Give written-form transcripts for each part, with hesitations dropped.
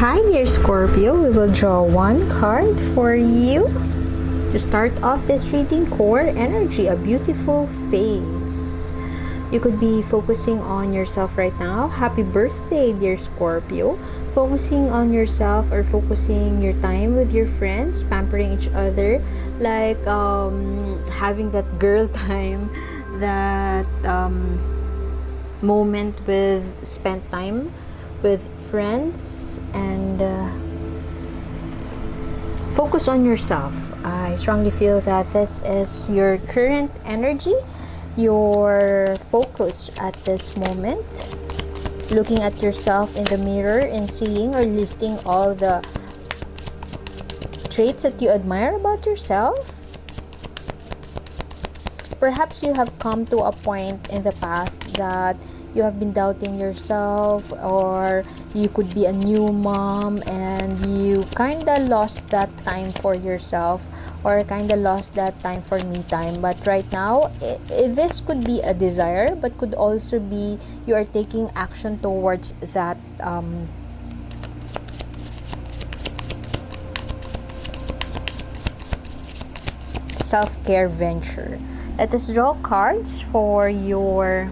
Hi dear Scorpio, we will draw one card for you to start off this reading. Core energy, a beautiful face. You could be focusing on yourself right now. Happy birthday dear Scorpio. Focusing on yourself or focusing your time with your friends, pampering each other, like having that girl time, that moment with spent time with friends, and focus on yourself. I strongly feel that this is your current energy, your focus at this moment, looking at yourself in the mirror and seeing or listing all the traits that you admire about yourself. Perhaps you have come to a point in the past that you have been doubting yourself, or you could be a new mom and you kind of lost that time for yourself, or kind of lost that time for me time. But right now, this could be a desire, but could also be you are taking action towards that self-care venture. Let us draw cards for your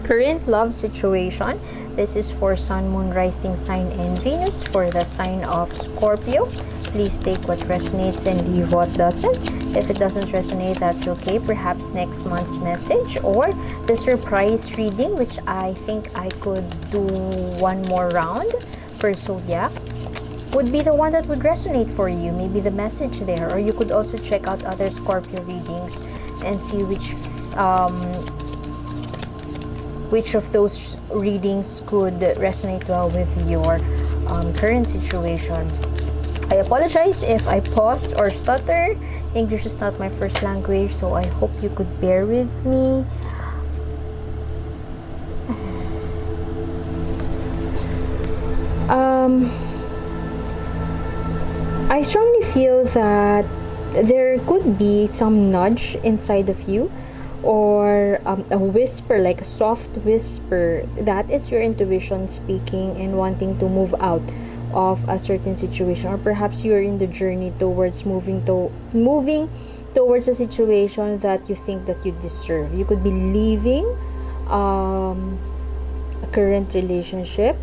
current love situation. This is for Sun, Moon, Rising sign, and Venus. For the sign of Scorpio, please take what resonates and leave what doesn't. If it doesn't resonate, that's okay. Perhaps next month's message or the surprise reading, which I think I could do one more round for zodiac, would be the one that would resonate for you. Maybe the message there, or you could also check out other Scorpio readings and see which of those readings could resonate well with your current situation. I apologize if I pause or stutter. English is not my first language, so I hope you could bear with me. I strongly feel that there could be some nudge inside of you, or a whisper, like a soft whisper. That is your intuition speaking and wanting to move out of a certain situation, or perhaps you're in the journey towards moving towards a situation that you think that you deserve. You could be leaving a current relationship.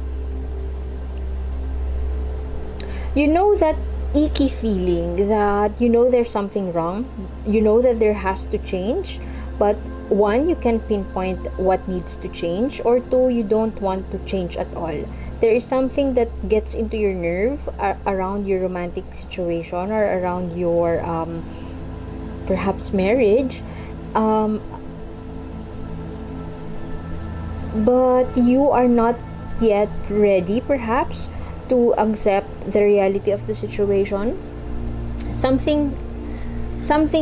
You know that icky feeling that you know there's something wrong, you know that there has to change, but one, you can pinpoint what needs to change, or two, you don't want to change at all. There is something that gets into your nerve around your romantic situation, or around your perhaps marriage, but you are not yet ready perhaps to accept the reality of the situation. Something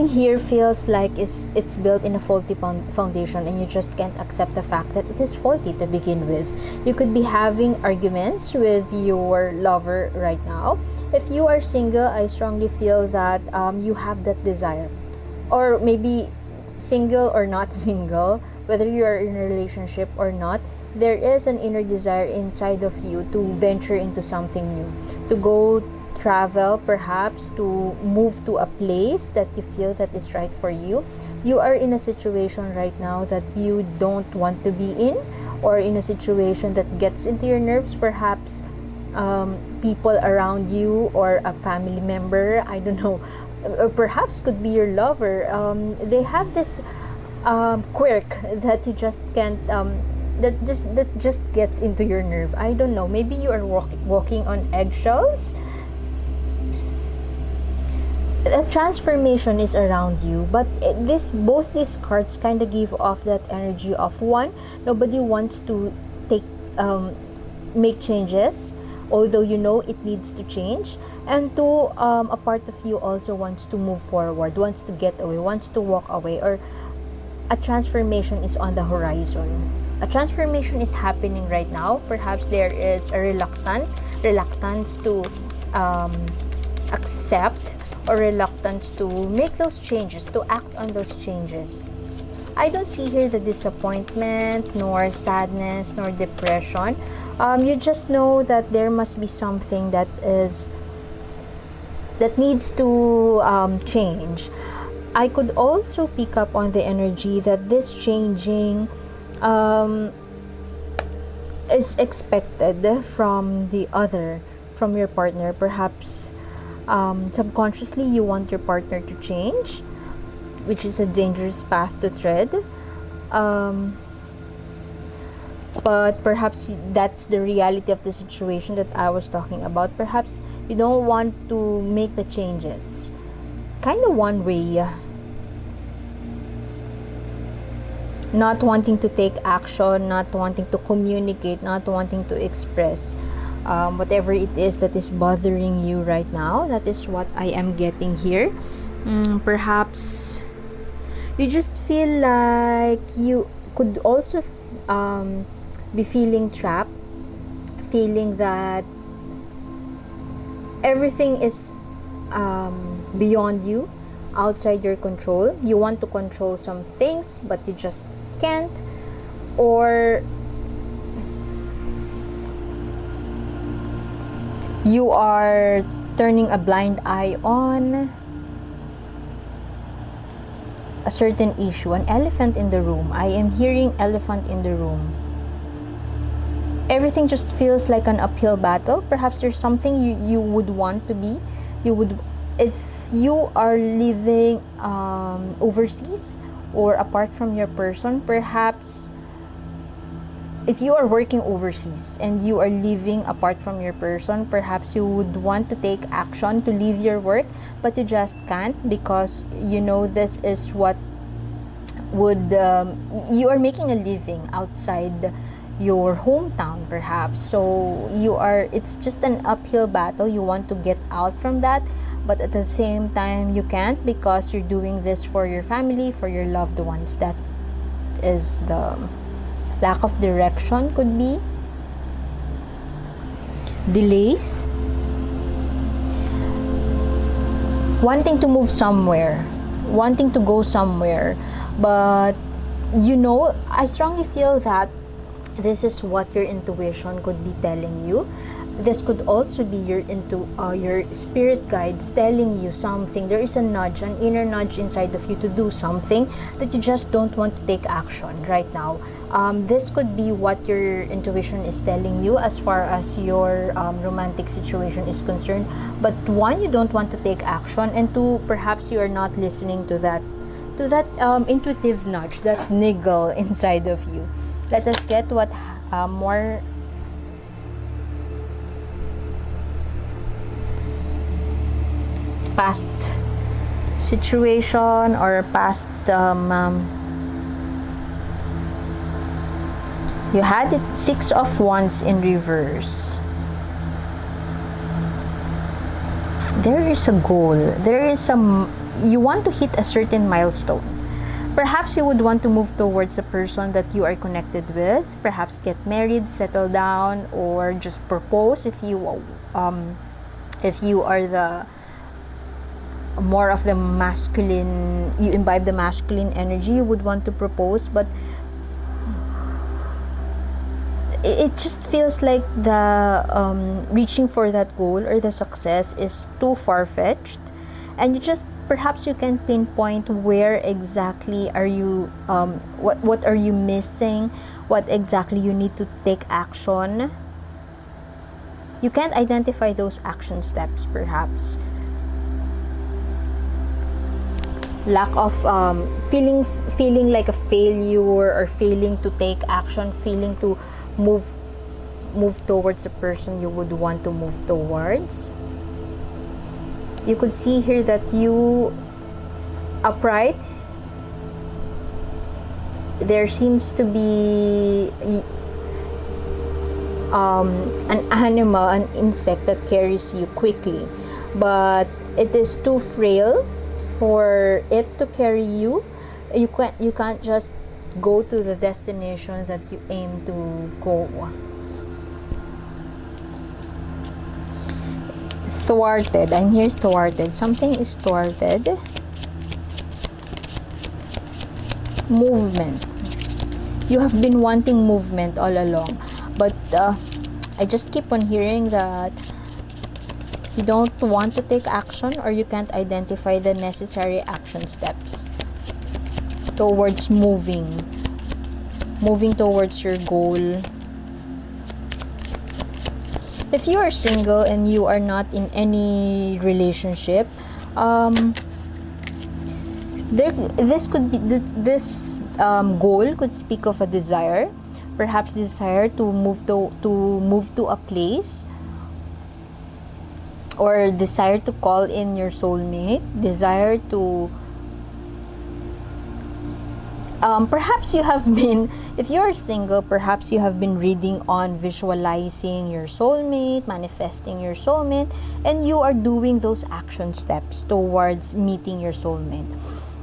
here feels like it's built in a faulty foundation, and you just can't accept the fact that it is faulty to begin with. You could be having arguments with your lover right now. If you are single, I strongly feel that you have that desire, or maybe single or not single, whether you are in a relationship or not, there is an inner desire inside of you to venture into something new, to go travel, perhaps to move to a place that you feel that is right for you. You are in a situation right now that you don't want to be in, or in a situation that gets into your nerves. Perhaps people around you, or a family member, I don't know, or perhaps could be your lover. They have this quirk that you just can't that just gets into your nerve. I don't know, maybe you are walking on eggshells. A transformation is around you, but both these cards kind of give off that energy of, one, nobody wants to make changes, although you know it needs to change, and two, a part of you also wants to move forward, wants to get away, wants to walk away, or a transformation is on the horizon. A transformation is happening right now. Perhaps there is a reluctance to accept, or reluctance to make those changes, to act on those changes. I don't see here the disappointment, nor sadness, nor depression. You just know that there must be something that needs to change. I could also pick up on the energy that this changing is expected from from your partner. Perhaps subconsciously you want your partner to change, which is a dangerous path to tread. But perhaps that's the reality of the situation that I was talking about. Perhaps you don't want to make the changes. Kind of one way. Not wanting to take action, not wanting to communicate, not wanting to express whatever it is that is bothering you right now. That is what I am getting here. Perhaps you just feel like you could also be feeling trapped, feeling that everything is beyond you, outside your control. You want to control some things, but you just can't. Or you are turning a blind eye on a certain issue. An elephant in the room. I am hearing elephant in the room. Everything just feels like an uphill battle. Perhaps there's something you would want to be. If you are living overseas or apart from your person, perhaps if you are working overseas and you are living apart from your person, perhaps you would want to take action to leave your work, but you just can't, because you know this is what would you are making a living outside your hometown, perhaps. So it's just an uphill battle. You want to get out from that, but at the same time you can't, because you're doing this for your family, for your loved ones. That is the lack of direction. Could be delays, wanting to move somewhere, wanting to go somewhere, but I strongly feel that this is what your intuition could be telling you. This could also be your spirit guides telling you something. There is a nudge, an inner nudge inside of you to do something that you just don't want to take action right now. This could be what your intuition is telling you as far as your romantic situation is concerned. But one, you don't want to take action, and two, perhaps you are not listening to that intuitive nudge, that niggle inside of you. Let us get what more past situation or past you had it 6 of Wands in reverse. There is a goal. You want to hit a certain milestone. Perhaps you would want to move towards a person that you are connected with. Perhaps get married, settle down, or just propose. If you are the more of the masculine, you imbibe the masculine energy, you would want to propose. But it just feels like the reaching for that goal or the success is too far-fetched, and perhaps you can pinpoint where exactly are you, what are you missing, what exactly you need to take action. You can't identify those action steps, perhaps. Lack of feeling like a failure, or failing to take action, feeling to move towards a person you would want to move towards. You could see here that you upright, there seems to be an animal, an insect that carries you quickly, but it is too frail for it to carry you. You can't just go to the destination that you aim to go. Thwarted. I'm here thwarted. Something is thwarted. Movement. You have been wanting movement all along, but I just keep on hearing that you don't want to take action, or you can't identify the necessary action steps towards moving towards your goal. If you are single and you are not in any relationship, this could be this goal could speak of a desire, perhaps desire to move to a place, or desire to call in your soulmate, desire to perhaps you have been, if you are single, perhaps you have been reading on visualizing your soulmate, manifesting your soulmate, and you are doing those action steps towards meeting your soulmate.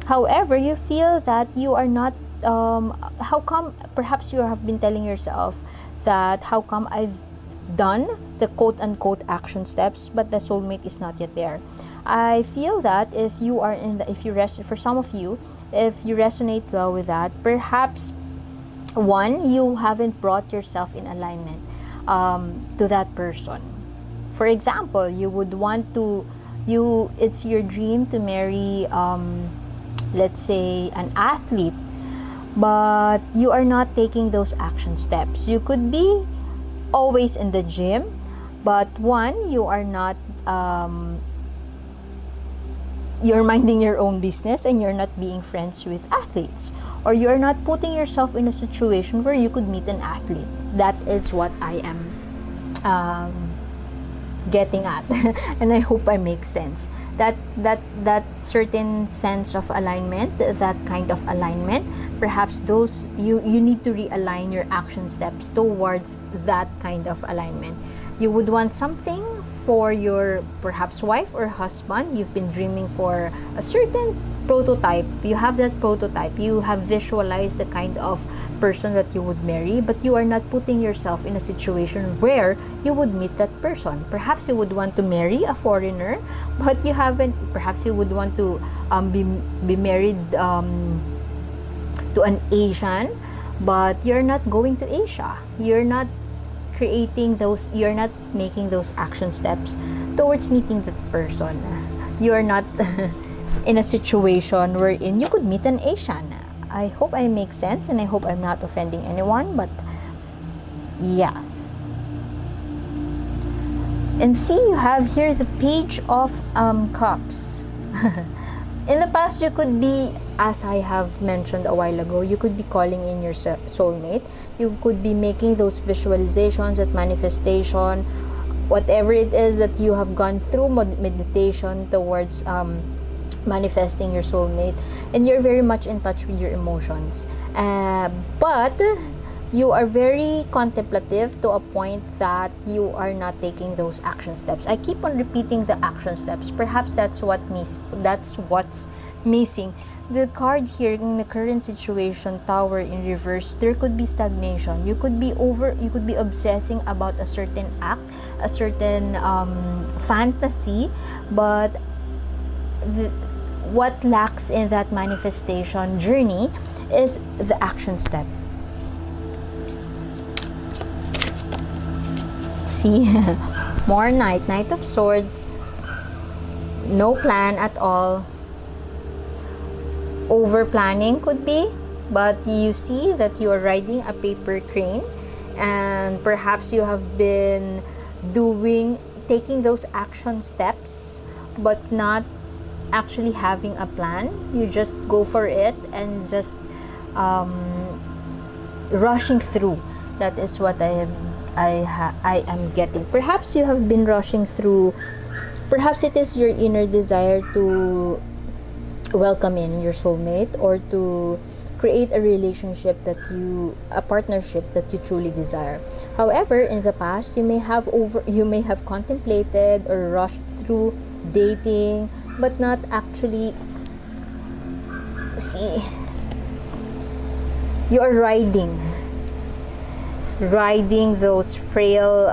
However, you feel that you are not, how come, perhaps you have been telling yourself that, how come I've done the quote-unquote action steps, but the soulmate is not yet there. I feel that if you are in the, for some of you, if you resonate well with that, perhaps one, you haven't brought yourself in alignment to that person. For example, you would want to, it's your dream to marry, let's say, an athlete, but you are not taking those action steps. You could be always in the gym, but one, you are not, you're minding your own business and you're not being friends with athletes, or you're not putting yourself in a situation where you could meet an athlete. That is what I am getting at. And I hope I make sense. That certain sense of alignment, that kind of alignment, perhaps those, you need to realign your action steps towards that kind of alignment. You would want something for your perhaps wife or husband. You've been dreaming for a certain prototype. You have that prototype. You have visualized the kind of person that you would marry, but you are not putting yourself in a situation where you would meet that person. Perhaps you would want to marry a foreigner, but you haven't. Perhaps you would want to be married to an Asian, but you're not going to Asia. You're not creating those, you're not making those action steps towards meeting that person. You're not in a situation wherein you could meet an Asian. I hope I make sense, and I hope I'm not offending anyone, but yeah. And see, you have here the Page of Cups. In the past, you could be, as I have mentioned a while ago, you could be calling in your soulmate. You could be making those visualizations, that manifestation, whatever it is that you have gone through meditation towards manifesting your soulmate, and you're very much in touch with your emotions. But you are very contemplative to a point that you are not taking those action steps. I keep on repeating the action steps. Perhaps that's what's missing. The card here in the current situation, Tower in reverse, there could be stagnation. You could be obsessing about a certain act, a certain fantasy, but what lacks in that manifestation journey is the action step. See, more Knight of Swords, no plan at all. Over planning could be, but you see that you are riding a paper crane, and perhaps you have been taking those action steps, but not actually having a plan. You just go for it and just rushing through. That is what I am getting. Perhaps you have been rushing through. Perhaps it is your inner desire to welcome in your soulmate, or to create a partnership that you truly desire. However, in the past, you may have contemplated or rushed through dating, but not actually. See, you are riding those frail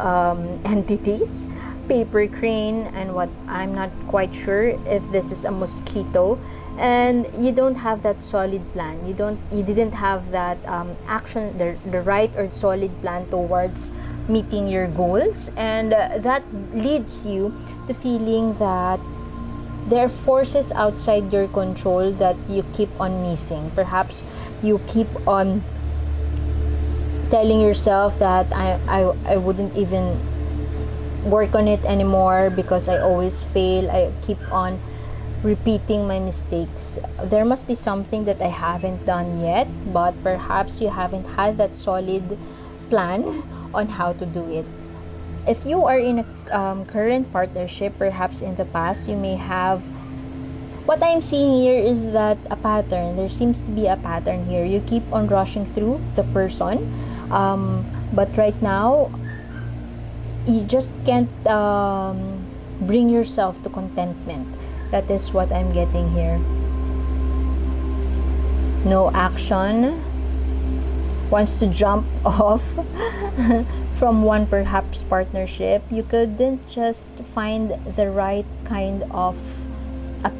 entities, paper crane, and what, I'm not quite sure if this is a mosquito, and you don't have that solid plan. You didn't have that action, the right or solid plan towards meeting your goals, and that leads you to feeling that there are forces outside your control that you keep on missing. Perhaps you keep on telling yourself that I wouldn't even work on it anymore because I always fail. I keep on repeating my mistakes. There must be something that I haven't done yet, but perhaps you haven't had that solid plan on how to do it. If you are in a current partnership, perhaps in the past, you may have, what I'm seeing here is that a pattern. There seems to be a pattern here. You keep on rushing through the person, but right now, you just can't bring yourself to contentment. That is what I'm getting here. No action. Wants to jump off from one perhaps partnership. You couldn't just find the right kind of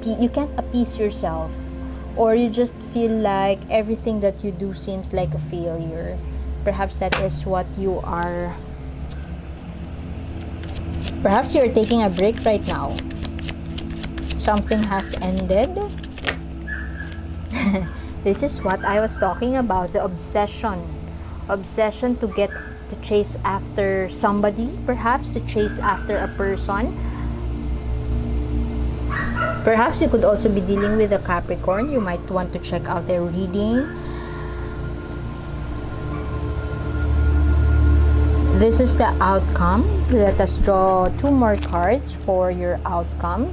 you can't appease yourself, or you just feel like everything that you do seems like a failure. Perhaps that is what you are. Perhaps you're taking a break right now. Something has ended. This is what I was talking about, the obsession to chase after somebody, perhaps to chase after a person. Perhaps you could also be dealing with a Capricorn. You might want to check out their reading. This is the outcome. Let us draw 2 more cards for your outcome.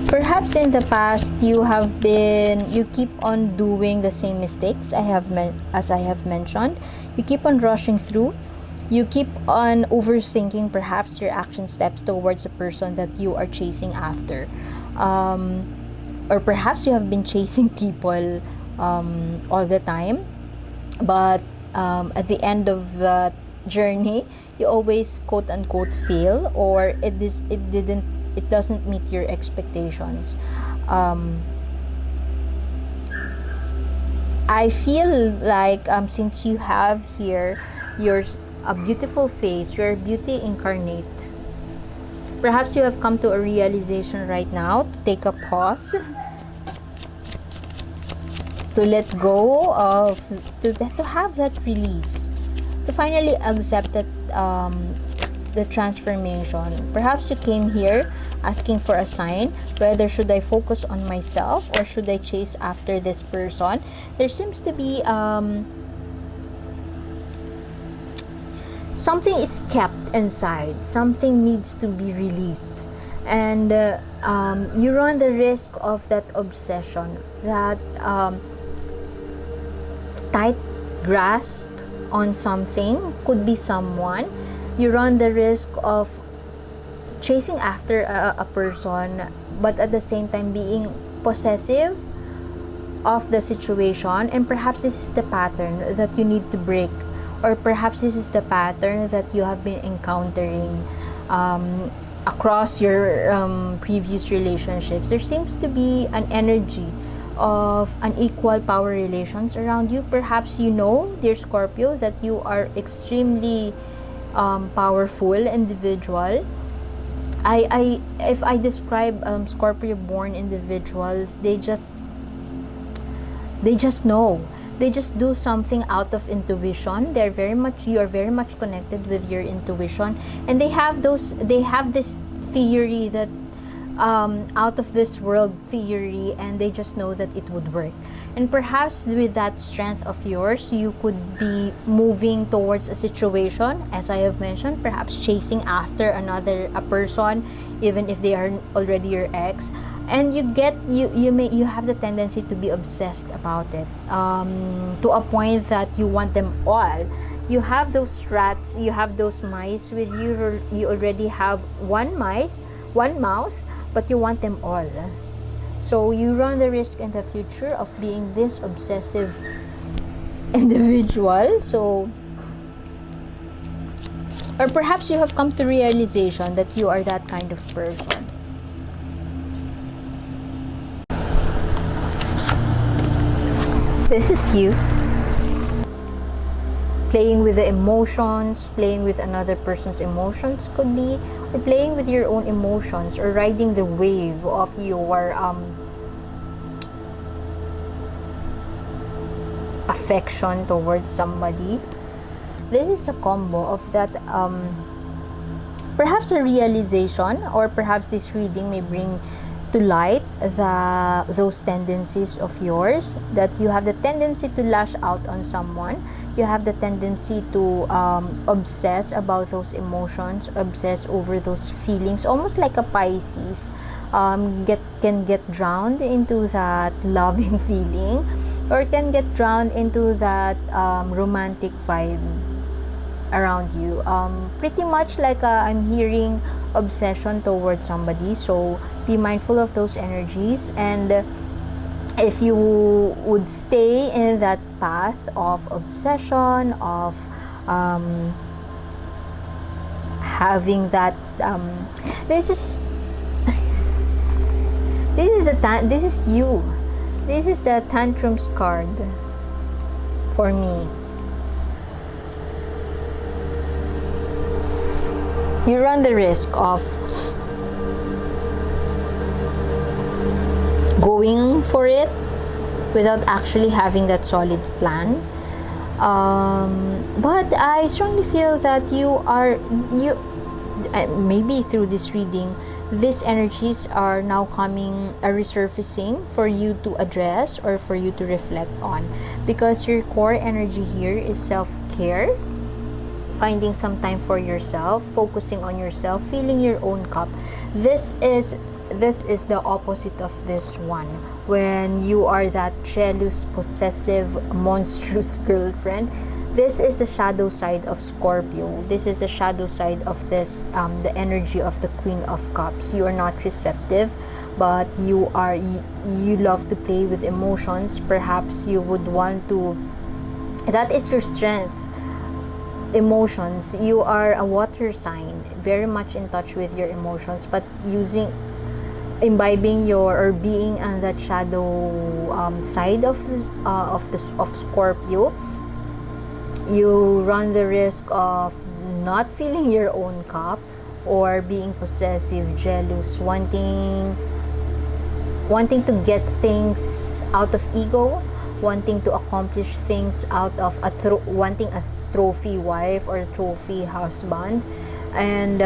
Perhaps in the past you keep on doing the same mistakes as I have mentioned. You keep on rushing through. You keep on overthinking perhaps your action steps towards a person that you are chasing after. Or perhaps you have been chasing people all the time, but at the end of the journey, you always quote unquote fail, or it doesn't meet your expectations. I feel like since you have here a beautiful face, you're a beauty incarnate. Perhaps you have come to a realization right now to take a pause, to let go of, to have that release, to finally accept that the transformation. Perhaps you came here asking for a sign, whether should I focus on myself or should I chase after this person. There seems to be something is kept inside, something needs to be released, and you run the risk of that obsession, that tight grasp on something, could be someone. You run the risk of chasing after a person, but at the same time being possessive of the situation, and perhaps this is the pattern that you need to break, or perhaps this is the pattern that you have been encountering across your previous relationships. There seems to be an energy of unequal power relations around you. Perhaps you know, dear Scorpio, that you are extremely powerful individual. If I describe Scorpio born individuals, they just know. They just do something out of intuition. You are very much connected with your intuition, and they have this theory, that out of this world theory, and they just know that it would work. And perhaps with that strength of yours, you could be moving towards a situation, as I have mentioned, perhaps chasing after a person, even if they are already your ex, and you have the tendency to be obsessed about it, to a point that you want them all. You have those rats, you have those mice with you. You already have one mouse, but you want them all. So you run the risk in the future of being this obsessive individual. So, or perhaps you have come to realization that you are that kind of person. This is you. Playing with the emotions, playing with another person's emotions could be, or playing with your own emotions, or riding the wave of your affection towards somebody. This is a combo of that, perhaps a realization, or perhaps this reading may bring to light those tendencies of yours, that you have the tendency to lash out on someone, you have the tendency to obsess about those emotions, obsess over those feelings, almost like a Pisces, can get drowned into that loving feeling, or can get drowned into that romantic vibe around you. Pretty much like I'm hearing obsession towards somebody, so be mindful of those energies. And if you would stay in that path of obsession, of having that this is this is you. This is the tantrums card for me. You run the risk of going for it without actually having that solid plan. But I strongly feel that maybe through this reading, these energies are now are resurfacing for you to address, or for you to reflect on, because your core energy here is self-care, finding some time for yourself, focusing on yourself, filling your own cup. This is the opposite of this one. When you are that jealous, possessive, monstrous girlfriend, this is the shadow side of Scorpio. This is the shadow side of this, the energy of the Queen of Cups. You are not receptive, but you love to play with emotions. Perhaps you would want to, that is your strength. Emotions. You are a water sign, very much in touch with your emotions, but imbibing or being on that shadow side of Scorpio, you run the risk of not filling your own cup, or being possessive, jealous, wanting to get things out of ego, wanting to accomplish things out of wanting a trophy wife or a trophy husband, and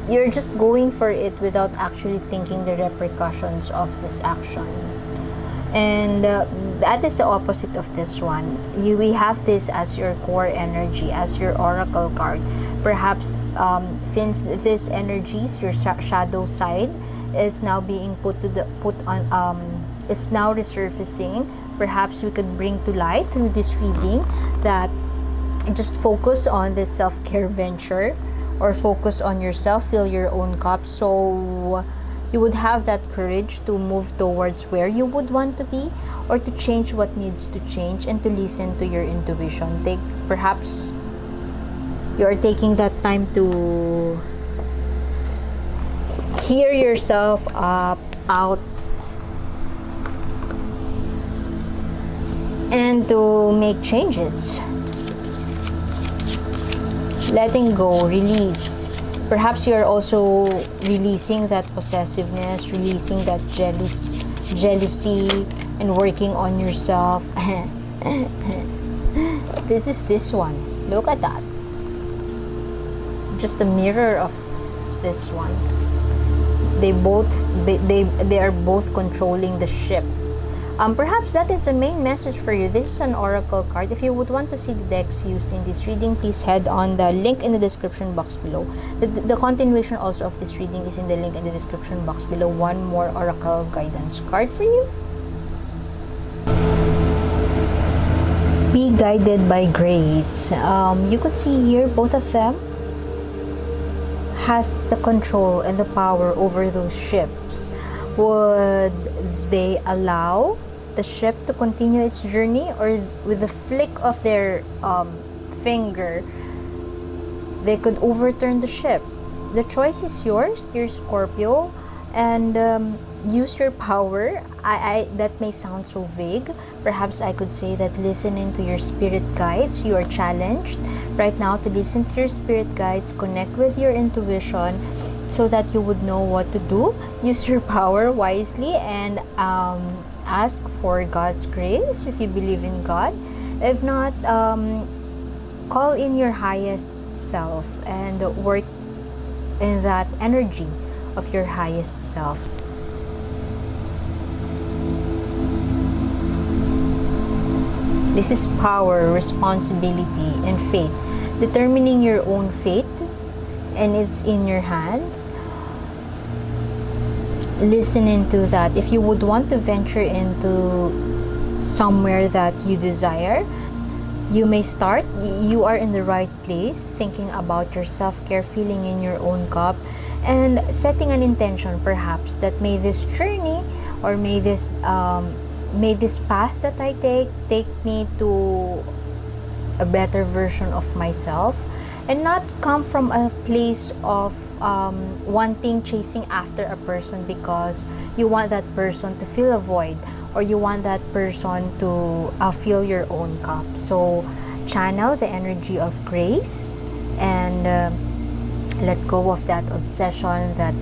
you're just going for it without actually thinking the repercussions of this action. And that is the opposite of this one. We have this as your core energy, as your oracle card. Perhaps since this energies, your shadow side, is now being is now resurfacing, perhaps we could bring to light through this reading that just focus on this self-care venture, or focus on yourself, fill your own cup, so you would have that courage to move towards where you would want to be, or to change what needs to change, and to listen to your intuition. Perhaps you are taking that time to hear yourself out, and to make changes. Letting go, release. Perhaps you are also releasing that possessiveness, releasing that jealousy, and working on yourself. This is this one. Look at that. Just a mirror of this one. They are both controlling the ship. Perhaps that is the main message for you. This is an oracle card. If you would want to see the decks used in this reading, please head on the link in the description box below. The continuation also of this reading is in the link in the description box below. One more oracle guidance card for you. Be guided by grace. You could see here both of them has the control and the power over those ships. Would they allow the ship to continue its journey, or with the flick of their finger they could overturn the ship? The choice is yours, dear Scorpio, and use your power. That may sound so vague. Perhaps I could say that listening to your spirit guides. You are challenged right now to listen to your spirit guides, connect with your intuition, so that you would know what to do. Use your power wisely, and ask for God's grace if you believe in God. If not, call in your highest self and work in that energy of your highest self. This is power, responsibility, and faith. Determining your own fate, and it's in your hands. Listen into that. If you would want to venture into somewhere that you desire, you may start. You are in the right place, thinking about your self-care, filling in your own cup, and setting an intention, perhaps, that may this journey, or may this path that I take me to a better version of myself, and not come from a place of wanting, chasing after a person because you want that person to fill a void, or you want that person to fill your own cup. So channel the energy of grace, and let go of that obsession, that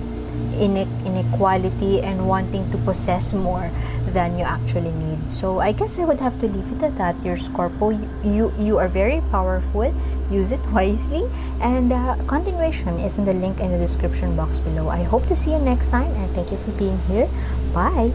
inequality, and wanting to possess more than you actually need. So I guess I would have to leave it at that, dear Scorpio. You are very powerful. Use it wisely, and continuation is in the link in the description box below. I hope to see you next time, and thank you for being here. Bye.